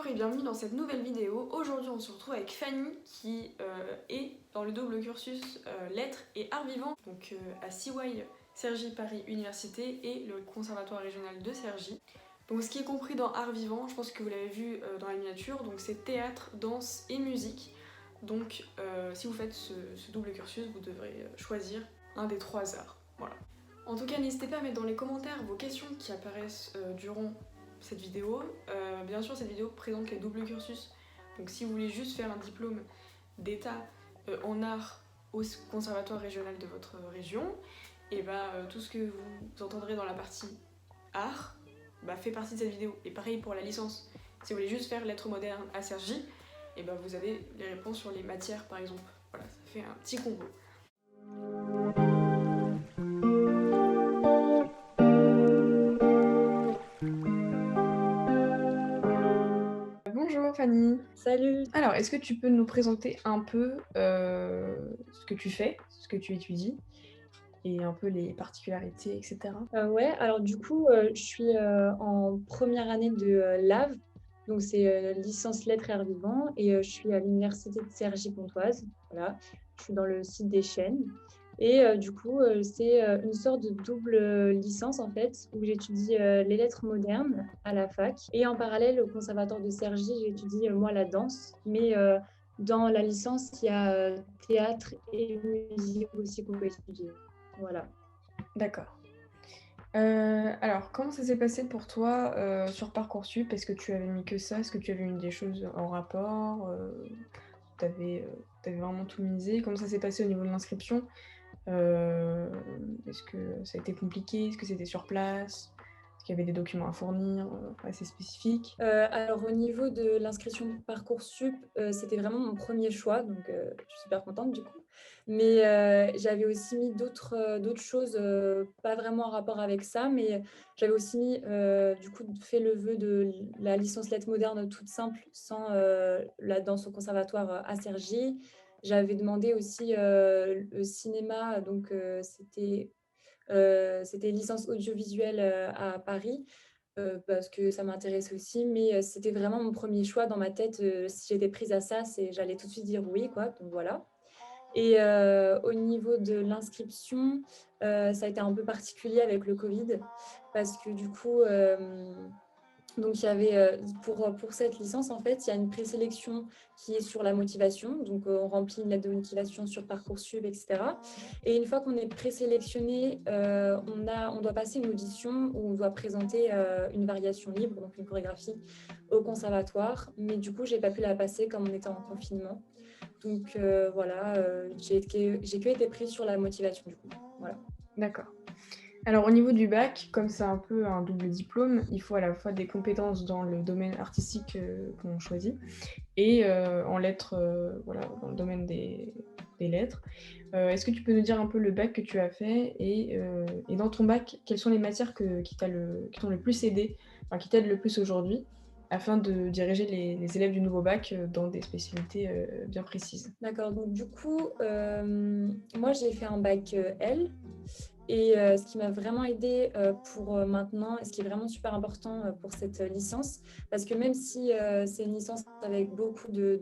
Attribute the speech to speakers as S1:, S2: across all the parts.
S1: Bonjour et bienvenue dans cette nouvelle vidéo. Aujourd'hui on se retrouve avec Fanny qui est dans le double cursus lettres et arts vivants, donc à CY Cergy Paris Université et le conservatoire régional de Cergy. Donc ce qui est compris dans arts vivants, je pense que vous l'avez vu dans la miniature, donc c'est théâtre, danse et musique. Donc si vous faites ce double cursus, vous devrez choisir un des trois arts. Voilà. En tout cas, n'hésitez pas à mettre dans les commentaires vos questions qui apparaissent durant cette vidéo. Bien sûr, cette vidéo présente les doubles cursus. Donc si vous voulez juste faire un diplôme d'état en art au conservatoire régional de votre région, et tout ce que vous entendrez dans la partie art fait partie de cette vidéo. Et pareil pour la licence. Si vous voulez juste faire lettres modernes à Cergy, vous avez les réponses sur les matières par exemple. Voilà, ça fait un petit combo. Bonjour Fanny.
S2: Salut.
S1: Alors, est-ce que tu peux nous présenter un peu ce que tu fais, ce que tu étudies, et un peu les particularités, etc.
S2: Ouais, alors du coup, je suis, en première année de, LAV, donc c'est, licence lettres et arts vivants et je suis à l'université de Cergy-Pontoise, voilà. Je suis dans le site des Chênes et du coup, c'est, une sorte de double, licence en fait, où j'étudie, les lettres modernes à la fac et en parallèle au conservatoire de Cergy, j'étudie, moi la danse, mais dans la licence, il y a, théâtre et musique aussi qu'on peut étudier. Voilà.
S1: D'accord. Alors, comment ça s'est passé pour toi sur Parcoursup? Est-ce que tu avais mis que ça? Est-ce que tu avais mis des choses en rapport? T'avais vraiment tout misé? Comment ça s'est passé au niveau de l'inscription? Est-ce que ça a été compliqué? Est-ce que c'était sur place? Est-ce qu'il y avait des documents à fournir assez spécifiques?
S2: Alors au niveau de l'inscription de Parcoursup, c'était vraiment mon premier choix, donc je suis super contente du coup. Mais j'avais aussi mis d'autres choses, pas vraiment en rapport avec ça, mais j'avais aussi mis, du coup, fait le vœu de la licence lettres modernes toute simple sans, la danse au conservatoire, à Cergy. J'avais demandé aussi, le cinéma, donc c'était licence audiovisuelle, à Paris. Parce que ça m'intéresse aussi, mais c'était vraiment mon premier choix dans ma tête, si j'étais prise à ça, j'allais tout de suite dire oui, quoi, donc voilà. Et au niveau de l'inscription, ça a été un peu particulier avec le covid parce que du coup, donc il y avait, pour cette licence, en fait, il y a une présélection qui est sur la motivation. Donc, on remplit une lettre de motivation sur Parcoursup et cetera et une fois qu'on est présélectionné, on doit passer une audition où on doit présenter, une variation libre, donc une chorégraphie au conservatoire. Mais du coup, j'ai pas pu la passer comme on était en confinement. Donc, voilà, j'ai que été prise sur la motivation du coup. Voilà.
S1: D'accord. Alors au niveau du bac, comme c'est un peu un double diplôme, il faut à la fois des compétences dans le domaine artistique qu'on choisit et en lettres, voilà, dans le domaine des lettres. Est-ce que tu peux nous dire un peu le bac que tu as fait et dans ton bac, quelles sont les matières qui t'ont le plus aidé, enfin, qui t'aident le plus aujourd'hui, afin de diriger les élèves du nouveau bac dans des spécialités bien précises?
S2: D'accord, donc du coup, moi j'ai fait un bac, L. Et ce qui m'a vraiment aidée, pour, maintenant et ce qui est vraiment super important, pour cette, licence, parce que même si, c'est une licence avec beaucoup de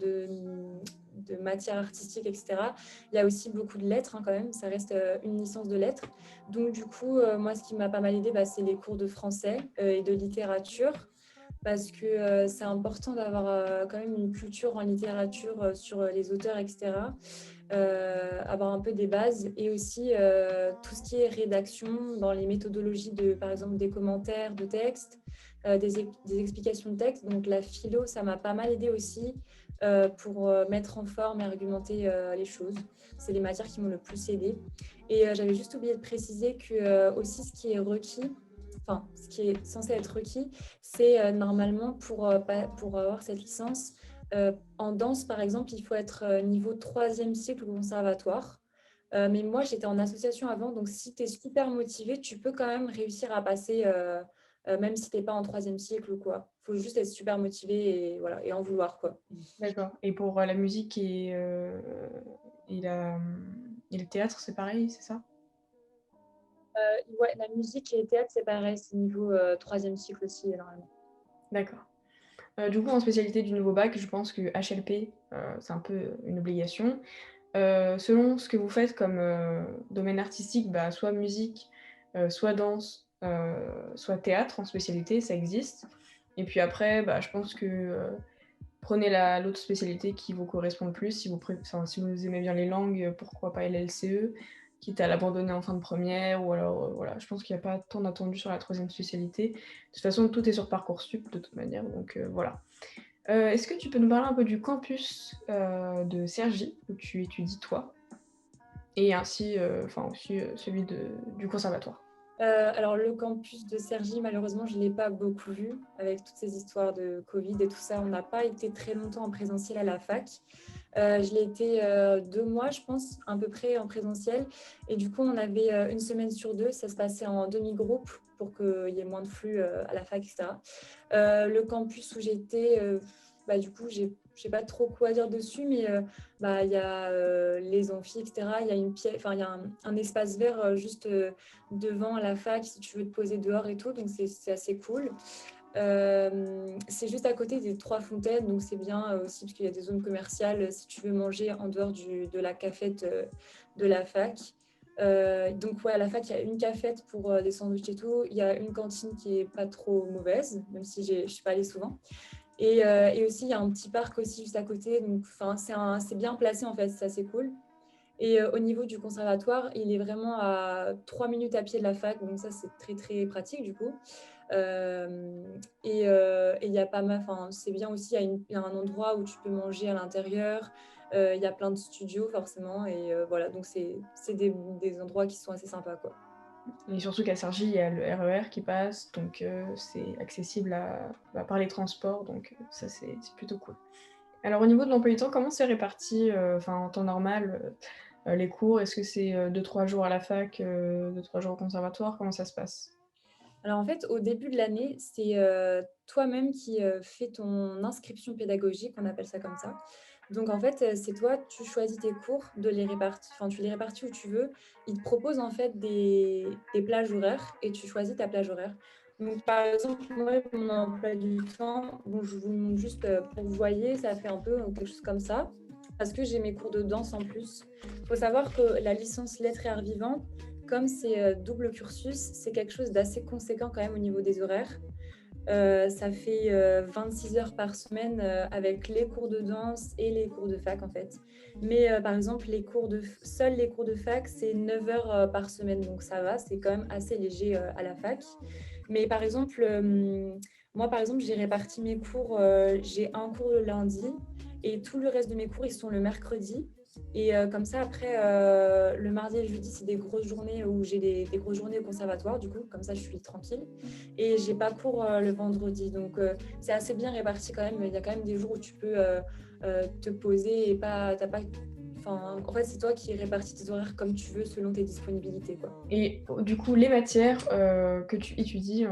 S2: matières artistiques et cetera, il y a aussi beaucoup de lettres, hein, quand même. Ça reste, une licence de lettres. Donc du coup, moi ce qui m'a pas mal aidée, c'est les cours de français, et de littérature parce que, c'est important d'avoir, quand même une culture en littérature, sur, les auteurs et cetera. Avoir un peu des bases et aussi tout ce qui est rédaction dans les méthodologies de, par exemple, des commentaires de texte, des explications de texte. Donc la philo, ça m'a pas mal aidé aussi pour mettre en forme et argumenter les choses. C'est les matières qui m'ont le plus aidé. Et j'avais juste oublié de préciser que aussi ce qui est requis, enfin ce qui est censé être requis, c'est normalement pour avoir cette licence, en danse, par exemple, il faut être niveau troisième cycle au conservatoire. Mais moi, j'étais en association avant, donc si tu es super motivé, tu peux quand même réussir à passer, même si tu n'es pas en troisième cycle ou quoi. Il faut juste être super motivé et, voilà, et en vouloir, quoi.
S1: D'accord. Et pour la musique et le théâtre, c'est pareil, c'est ça?
S2: Ouais, la musique et le théâtre, c'est pareil, c'est niveau troisième cycle aussi, normalement.
S1: D'accord. Du coup, en spécialité du nouveau bac, je pense que HLP, c'est un peu une obligation. Selon ce que vous faites comme, domaine artistique, bah, soit musique, soit danse, soit théâtre en spécialité, ça existe. Et puis après, bah, je pense que, prenez l'autre spécialité qui vous correspond le plus. Si vous aimez bien les langues, pourquoi pas LLCE, quitte à l'abandonner en fin de première ou alors, voilà. Je pense qu'il y a pas tant d'attendu sur la troisième spécialité. De toute façon, tout est sur Parcoursup de toute manière, donc voilà. Est-ce que tu peux nous parler un peu du campus, de Cergy, où tu étudies toi? Et ainsi, enfin aussi, celui du conservatoire.
S2: Alors le campus de Cergy, malheureusement, je ne l'ai pas beaucoup vu avec toutes ces histoires de Covid et tout ça. On n'a pas été très longtemps en présentiel à la fac. Je l'ai été 2 mois, je pense, à peu près en présentiel. Et du coup, on avait une semaine sur deux. Ça se passait en demi-groupe pour qu'il y ait moins de flux à la fac, etc. Le campus où j'étais, bah, du coup, je sais pas trop quoi dire dessus, mais bah, il y a les amphis, etc. Il y a une pièce, enfin, il y a un espace vert juste devant la fac si tu veux te poser dehors et tout. Donc, c'est assez cool. C'est juste à côté des Trois Fontaines, donc c'est bien aussi parce qu'il y a des zones commerciales si tu veux manger en dehors de la cafette de la fac. Donc ouais, à la fac, il y a une cafette pour des sandwichs et tout. Il y a une cantine qui est pas trop mauvaise, même si je suis pas allée souvent. Et aussi, il y a un petit parc aussi juste à côté. Donc c'est bien placé en fait, c'est assez cool. Et au niveau du conservatoire, il est vraiment à 3 minutes à pied de la fac, donc ça c'est très très pratique du coup. Et il y a pas mal, enfin c'est bien aussi, il y a un endroit où tu peux manger à l'intérieur. Il y a plein de studios forcément, et voilà, donc c'est des endroits qui sont assez sympas quoi.
S1: Et surtout qu'à Cergy, il y a le RER qui passe, donc c'est accessible par les transports, donc ça c'est plutôt cool. Alors au niveau de l'emploi du temps, comment c'est réparti, enfin en temps normal, les cours? Est-ce que c'est, 2-3 jours à la fac, 2-3 jours au conservatoire? Comment ça se passe?
S2: Alors en fait, au début de l'année, c'est toi-même qui fais ton inscription pédagogique, on appelle ça comme ça. Donc en fait, c'est toi, tu choisis tes cours, de les répartir, enfin tu les répartis où tu veux. Ils te proposent en fait des plages horaires et tu choisis ta plage horaire. Donc par exemple, moi, mon emploi du temps, bon, je vous le montre juste pour que vous voyez, ça fait un peu quelque chose comme ça, parce que j'ai mes cours de danse en plus. Il faut savoir que la licence lettres et arts vivants, comme c'est double cursus, c'est quelque chose d'assez conséquent quand même au niveau des horaires. Ça fait 26 heures par semaine avec les cours de danse et les cours de fac en fait. Mais par exemple, seuls les cours de fac, c'est 9 heures par semaine, donc ça va, c'est quand même assez léger à la fac. Mais par exemple, moi par exemple, j'ai réparti mes cours, j'ai un cours le lundi et tout le reste de mes cours, ils sont le mercredi. Et comme ça, après, le mardi et le jeudi, c'est des grosses journées où j'ai des grosses journées au conservatoire, du coup, comme ça, je suis tranquille. Et j'ai pas cours le vendredi. Donc, c'est assez bien réparti quand même. Il y a quand même des jours où tu peux te poser et t'as pas. Enfin, en fait, c'est toi qui répartis tes horaires comme tu veux selon tes disponibilités, quoi.
S1: Et du coup, les matières, que tu étudies,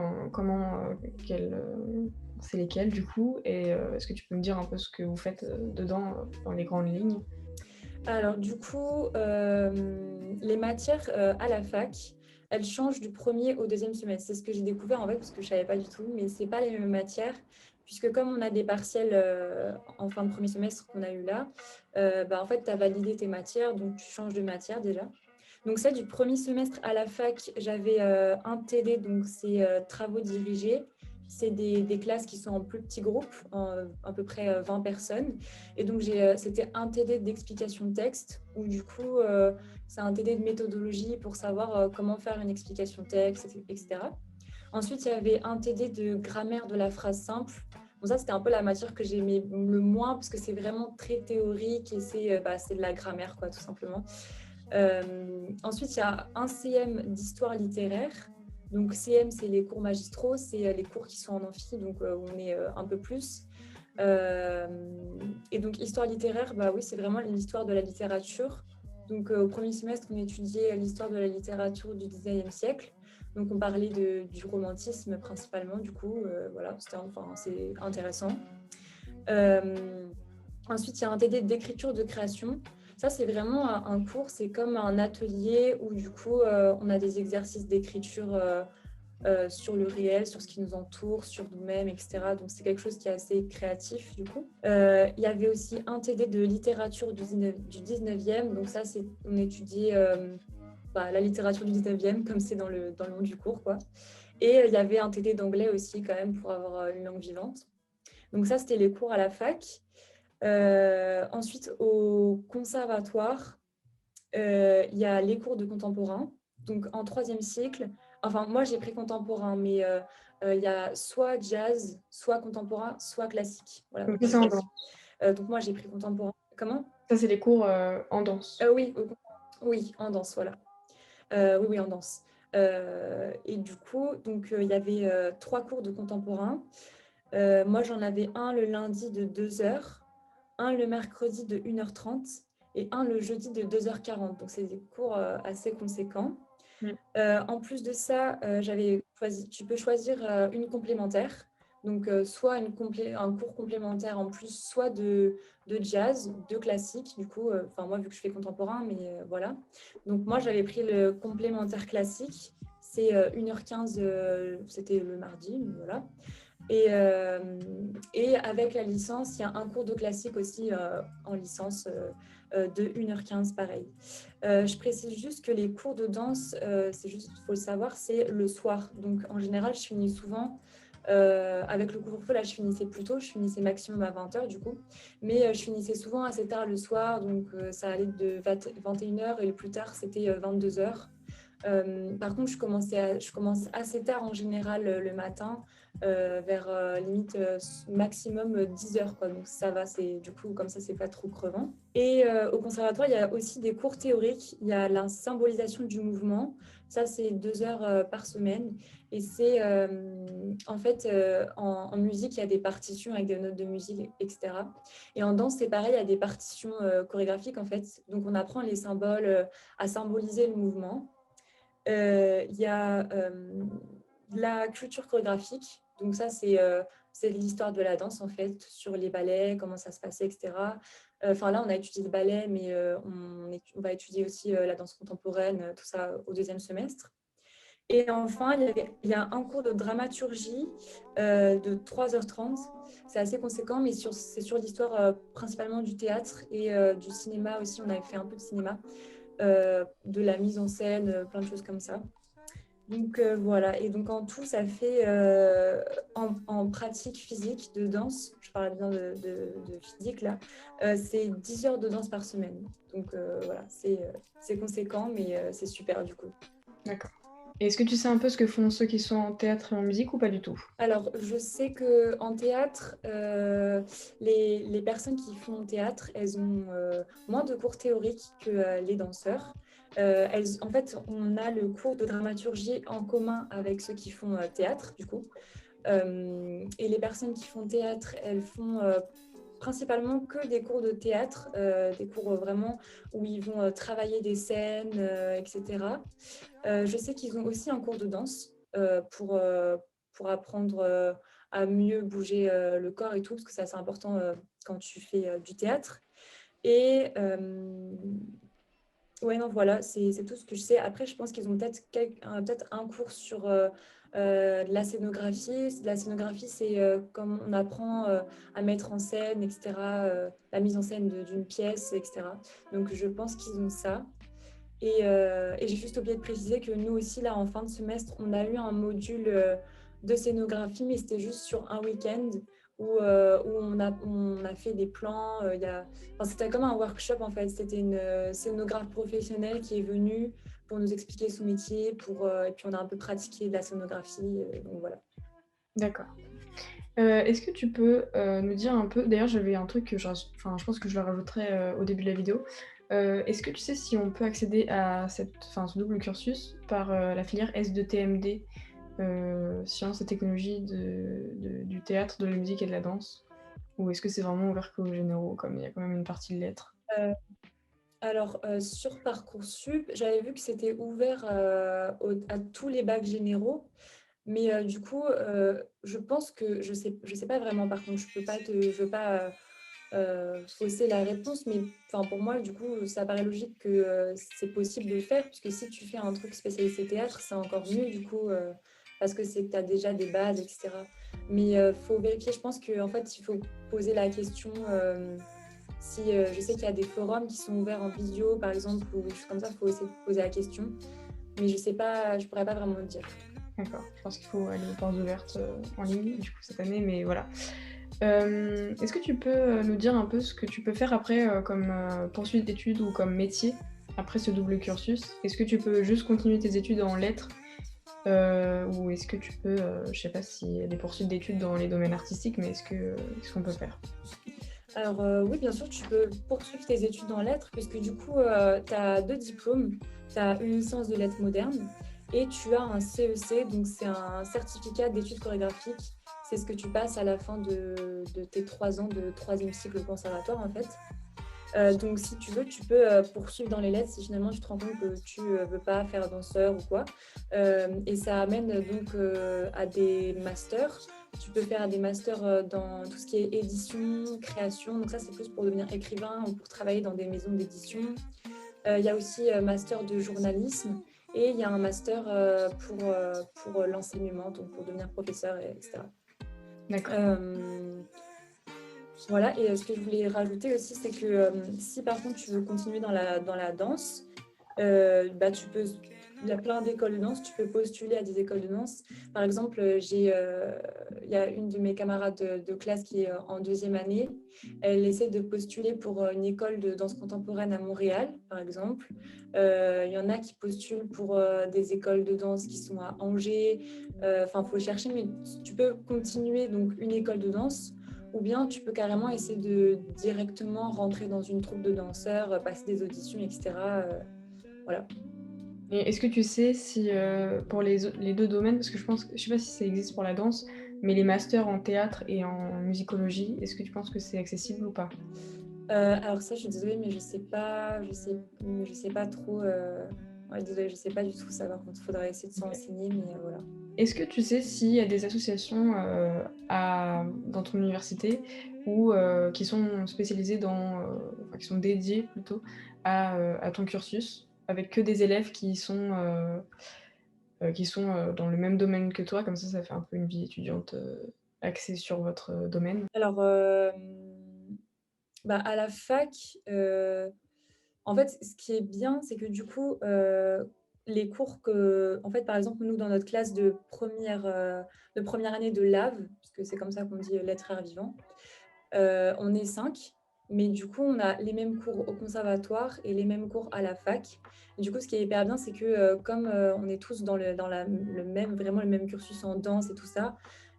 S1: c'est lesquelles du coup? Et est-ce que tu peux me dire un peu ce que vous faites, dedans, dans les grandes lignes?
S2: Alors, du coup, les matières à la fac, elles changent du premier au deuxième semestre. C'est ce que j'ai découvert en fait, parce que je ne savais pas du tout, mais ce n'est pas les mêmes matières, puisque comme on a des partiels en fin de premier semestre qu'on a eu là, bah, en fait, tu as validé tes matières, donc tu changes de matière déjà. Donc, celle du premier semestre à la fac, j'avais un TD, donc c'est travaux dirigés. C'est des classes qui sont en plus petits groupes, à peu près 20 personnes. Et donc, c'était un TD d'explication de texte, où du coup, c'est un TD de méthodologie pour savoir comment faire une explication de texte, etc. Ensuite, il y avait un TD de grammaire de la phrase simple. Bon, ça, c'était un peu la matière que j'aimais le moins, parce que c'est vraiment très théorique et c'est de la grammaire, quoi, tout simplement. Ensuite, il y a un CM d'histoire littéraire. Donc, CM, c'est les cours magistraux, c'est les cours qui sont en amphi, donc on est un peu plus. Et donc, histoire littéraire, bah oui, c'est vraiment l'histoire de la littérature. Donc, au premier semestre, on étudiait l'histoire de la littérature du 19e siècle. Donc, on parlait du romantisme principalement, du coup, voilà, c'est intéressant. Ensuite, il y a un TD d'écriture de création. Ça, c'est vraiment un cours, c'est comme un atelier où du coup, on a des exercices d'écriture sur le réel, sur ce qui nous entoure, sur nous-mêmes, etc. Donc c'est quelque chose qui est assez créatif du coup. Il y avait aussi un TD de littérature du 19e. Donc ça, on étudiait la littérature du 19e, comme c'est dans le nom du cours, quoi. Et il y avait un TD d'anglais aussi, quand même, pour avoir une langue vivante. Donc ça, c'était les cours à la fac. Ensuite, au conservatoire, il y a les cours de contemporain. Donc en troisième cycle, enfin moi j'ai pris contemporain, mais il y a soit jazz, soit contemporain, soit classique. Voilà,
S1: Donc
S2: donc
S1: ça,
S2: j'ai
S1: c'est en
S2: choisi.
S1: danse.
S2: Donc moi j'ai pris contemporain. Comment?
S1: Ça, c'est les cours en danse.
S2: Oui, oui, en danse, voilà. Oui, oui, en danse. Et du coup, donc il y avait 3 cours de contemporain. Moi j'en avais un le lundi de 2 heures, un le mercredi de 1h30 et un le jeudi de 2h40. Donc, c'est des cours assez conséquents.
S1: Mm.
S2: En plus de ça, tu peux choisir une complémentaire. Donc, soit un cours complémentaire en plus, soit de jazz, de classique. Du coup, moi, vu que je fais contemporain, mais voilà. Donc, moi, j'avais pris le complémentaire classique. C'est 1h15, c'était le mardi, voilà. Et avec la licence, il y a un cours de classique aussi en licence de 1h15, pareil. Je précise juste que les cours de danse, c'est juste, il faut le savoir, c'est le soir. Donc en général, je finis souvent, avec le couvre-feu, là je finissais plus tôt, je finissais maximum à 20h du coup. Mais je finissais souvent assez tard le soir, donc ça allait de 21h et le plus tard c'était 22h. Par contre, je commence assez tard en général le matin, vers limite maximum 10h, quoi. Donc ça va, c'est du coup comme ça, c'est pas trop crevant. Et au conservatoire, il y a aussi des cours théoriques. Il y a la symbolisation du mouvement. Ça, c'est 2 heures par semaine. Et c'est en fait en musique, il y a des partitions avec des notes de musique, etc. Et en danse, c'est pareil, il y a des partitions chorégraphiques en fait. Donc on apprend les symboles à symboliser le mouvement. Il y a la culture chorégraphique. Donc ça, c'est l'histoire de la danse, en fait, sur les ballets, comment ça se passait, etc. Enfin, là, on a étudié le ballet, mais on va étudier aussi la danse contemporaine, tout ça au deuxième semestre. Et enfin, il y a un cours de dramaturgie de 3h30. C'est assez conséquent, mais c'est sur l'histoire principalement du théâtre et du cinéma aussi. On avait fait un peu de cinéma, de la mise en scène, plein de choses comme ça. Donc voilà, et donc en tout, ça fait en pratique physique de danse, je parle bien de physique là, c'est 10 heures de danse par semaine. Donc voilà, c'est conséquent, mais c'est super du coup.
S1: D'accord. Et est-ce que tu sais un peu ce que font ceux qui sont en théâtre et en musique ou pas du tout?
S2: Alors, je sais qu'en théâtre, les personnes qui font théâtre, elles ont moins de cours théoriques que les danseurs. En fait, on a le cours de dramaturgie en commun avec ceux qui font théâtre, du coup. Et les personnes qui font théâtre, elles font principalement que des cours de théâtre, des cours vraiment où ils vont travailler des scènes, etc. Je sais qu'ils ont aussi un cours de danse pour apprendre à mieux bouger le corps et tout, parce que c'est assez important quand tu fais du théâtre. Et ouais, non, voilà, c'est tout ce que je sais. Après, je pense qu'ils ont peut-être un cours sur de la scénographie. La scénographie, c'est comme on apprend à mettre en scène, etc., la mise en scène d'une pièce, etc. Donc, je pense qu'ils ont ça. Et j'ai juste oublié de préciser que nous aussi, là, en fin de semestre, on a eu un module de scénographie, mais c'était juste sur un week-end où on a fait des plans. C'était comme un workshop, en fait. C'était une scénographe professionnelle qui est venue pour nous expliquer son métier, et puis on a un peu pratiqué de la scénographie. Donc voilà.
S1: D'accord. Est-ce que tu peux nous dire un peu, d'ailleurs j'avais un truc que je pense que je le rajouterai au début de la vidéo. Est-ce que tu sais si on peut accéder à ce double cursus par la filière S2TMD, sciences et technologies du théâtre, de la musique et de la danse? Ou est-ce que c'est vraiment ouvert qu'aux généraux, comme il y a quand même une partie de lettres?
S2: Euh, alors, sur Parcoursup, j'avais vu que c'était ouvert à tous les bacs généraux. Mais du coup, je pense que je sais pas vraiment. Par contre, je veux pas fausser la réponse, mais enfin pour moi, du coup, ça paraît logique que c'est possible de le faire, puisque si tu fais un truc spécialisé théâtre, c'est encore mieux du coup parce que c'est que tu as déjà des bases, etc. Mais il faut vérifier, je pense qu'en fait, il faut poser la question. Si je sais qu'il y a des forums qui sont ouverts en visio, par exemple, ou des choses comme ça, il faut essayer de poser la question. Mais je sais pas, je pourrais pas vraiment le dire.
S1: D'accord, je pense qu'il faut aller aux portes ouvertes en ligne, du coup, cette année, mais voilà. Est-ce que tu peux nous dire un peu ce que tu peux faire après comme poursuite d'études ou comme métier après ce double cursus? Est-ce que tu peux juste continuer tes études en lettres ou est-ce que tu peux, je sais pas s'il y a des poursuites d'études dans les domaines artistiques, mais qu'est-ce qu'on peut faire?
S2: Alors oui, bien sûr, tu peux poursuivre tes études en lettres, puisque du coup, tu as deux diplômes. Tu as une licence de lettres modernes et tu as un CEC, donc c'est un certificat d'études chorégraphiques. C'est ce que tu passes à la fin de tes 3 ans de troisième cycle au conservatoire, en fait. Donc, si tu veux, tu peux poursuivre dans les lettres si finalement tu te rends compte que tu ne veux pas faire danseur ou quoi. Et ça amène donc à des masters. Tu peux faire des masters dans tout ce qui est édition, création. Donc, ça, c'est plus pour devenir écrivain ou pour travailler dans des maisons d'édition. Il y a aussi master de journalisme et il y a un master pour l'enseignement, donc pour devenir professeur, etc.
S1: D'accord.
S2: Voilà, et ce que je voulais rajouter aussi, c'est que si par contre tu veux continuer dans la danse, bah, il y a plein d'écoles de danse, tu peux postuler à des écoles de danse. Par exemple, il y a une de mes camarades de classe qui est en deuxième année. Elle essaie de postuler pour une école de danse contemporaine à Montréal, par exemple. Il y en a qui postulent pour des écoles de danse qui sont à Angers. Enfin, il faut chercher, mais tu peux continuer donc une école de danse. Ou bien tu peux carrément essayer de directement rentrer dans une troupe de danseurs, passer des auditions, etc. Voilà.
S1: Et est-ce que tu sais si pour les deux domaines, parce que je sais pas si ça existe pour la danse, mais les masters en théâtre et en musicologie, est-ce que tu penses que c'est accessible ou pas?
S2: Alors ça, je suis désolée, mais je sais pas trop. Ouais, désolée, je sais pas du tout ça. Par contre, il faudrait essayer de s'en
S1: Ok.
S2: renseigner, mais voilà.
S1: Est-ce que tu sais s'il y a des associations dans ton université ou qui sont spécialisées enfin, qui sont dédiées plutôt à ton cursus, avec que des élèves qui sont dans le même domaine que toi, comme ça fait un peu une vie étudiante axée sur votre domaine?
S2: Alors, bah, à la fac, en fait, ce qui est bien, c'est que du coup, les cours en fait, par exemple, nous, dans notre classe de première année de LAV, parce que c'est comme ça qu'on dit lettres arts vivants, on est 5, mais du coup, on a les mêmes cours au conservatoire et les mêmes cours à la fac. Et du coup, ce qui est hyper bien, c'est que comme on est tous le même, vraiment le même cursus en danse et tout ça,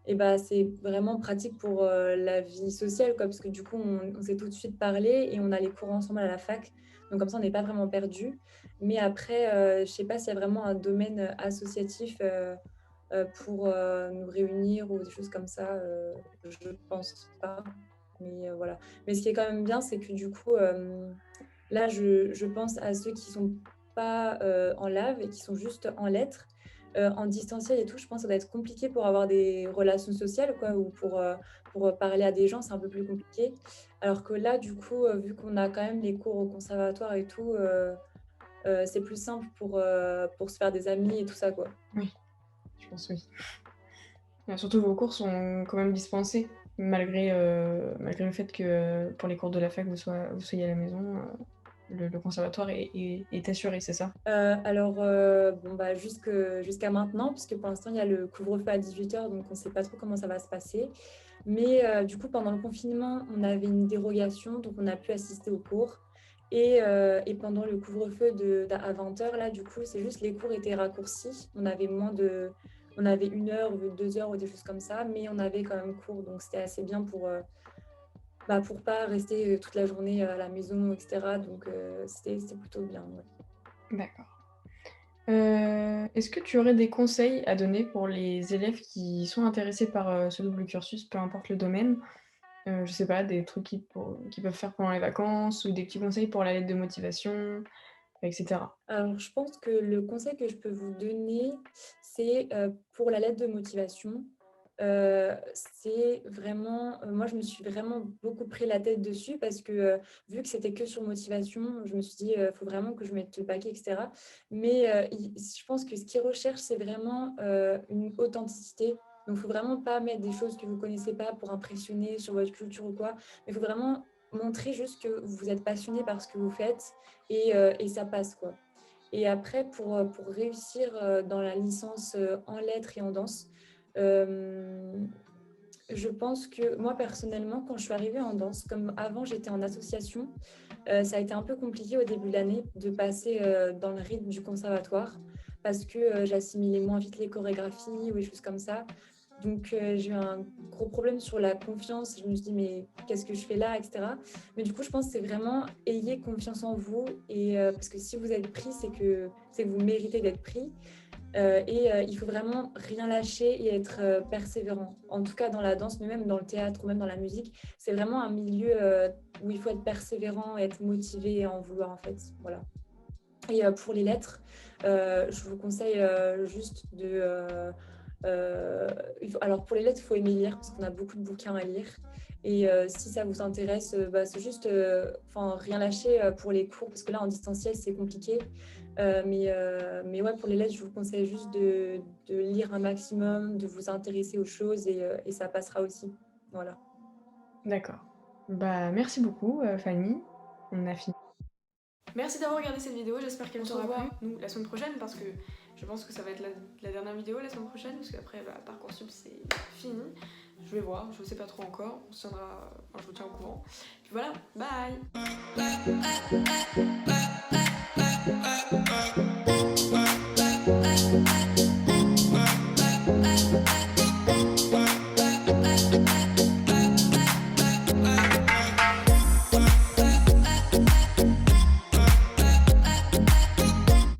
S2: et bah, c'est vraiment pratique pour la vie sociale, quoi, parce que du coup, on s'est tout de suite parlé et on a les cours ensemble à la fac. Donc comme ça, on n'est pas vraiment perdu. Mais après, je ne sais pas s'il y a vraiment un domaine associatif pour nous réunir ou des choses comme ça. Je ne pense pas. Mais voilà. Mais ce qui est quand même bien, c'est que du coup, là, je pense à ceux qui sont pas en LAV et qui sont juste en lettres. En distanciel et tout, je pense que ça doit être compliqué pour avoir des relations sociales, quoi, ou pour parler à des gens, c'est un peu plus compliqué. Alors que là, du coup, vu qu'on a quand même les cours au conservatoire et tout, c'est plus simple pour se faire des amis et tout ça, quoi.
S1: Oui, je pense oui. Surtout vos cours sont quand même dispensés, malgré le fait que pour les cours de la fac, vous soyez à la maison, le conservatoire est assuré, c'est ça?
S2: Alors, bon, bah, jusqu'à maintenant, puisque pour l'instant, il y a le couvre-feu à 18 h, donc on ne sait pas trop comment ça va se passer. Mais du coup, pendant le confinement, on avait une dérogation, donc on a pu assister aux cours. Et pendant le couvre-feu à 20 h, là, du coup, c'est juste les cours étaient raccourcis. On avait 1 heure, 2 heures ou des choses comme ça, mais on avait quand même cours, donc c'était assez bien pour pas rester toute la journée à la maison, etc. Donc c'était plutôt bien. Ouais.
S1: D'accord. Est-ce que tu aurais des conseils à donner pour les élèves qui sont intéressés par, ce double cursus, peu importe le domaine? Je sais pas, des trucs qu'ils peuvent faire pendant les vacances ou des petits conseils pour la lettre de motivation, et cetera?
S2: Alors, je pense que le conseil que je peux vous donner, c'est pour la lettre de motivation. c'est vraiment, moi je me suis vraiment beaucoup pris la tête dessus parce que vu que c'était que sur motivation, je me suis dit, il faut vraiment que je mette le paquet, etc. Mais je pense que ce qu'ils recherchent, c'est vraiment une authenticité. Donc, il ne faut vraiment pas mettre des choses que vous ne connaissez pas pour impressionner sur votre culture ou quoi. Mais il faut vraiment montrer juste que vous êtes passionné par ce que vous faites et ça passe, quoi. Et après, pour réussir dans la licence en lettres et en danse, euh, je pense que moi, personnellement, quand je suis arrivée en danse, comme avant, j'étais en association, ça a été un peu compliqué au début de l'année de passer dans le rythme du conservatoire parce que j'assimilais moins vite les chorégraphies ou des choses comme ça. Donc, j'ai eu un gros problème sur la confiance. Je me suis dit, mais qu'est-ce que je fais là, etc. Mais du coup, je pense que c'est vraiment ayez confiance en vous. Et, parce que si vous êtes pris, c'est que vous méritez d'être pris. Il faut vraiment rien lâcher et être persévérant. En tout cas, dans la danse, mais même dans le théâtre ou même dans la musique, c'est vraiment un milieu où il faut être persévérant, être motivé et en vouloir, en fait. Voilà. Et pour les lettres, je vous conseille juste de... alors pour les lettres, il faut aimer lire parce qu'on a beaucoup de bouquins à lire. Et si ça vous intéresse, c'est juste rien lâcher pour les cours parce que là en distanciel c'est compliqué. Mais ouais, pour les lettres, je vous conseille juste de lire un maximum, de vous intéresser aux choses et ça passera aussi. Voilà.
S3: D'accord. Bah, merci beaucoup, Fanny. On a fini.
S1: Merci d'avoir regardé cette vidéo, j'espère qu'elle t'aura plu. Nous, la semaine prochaine, parce que je pense que ça va être la dernière vidéo la semaine prochaine, parce qu'après, Parcoursup, c'est fini. Je vais voir, je sais pas trop encore, on se tiendra, je vous tiens au courant. Puis voilà, bye.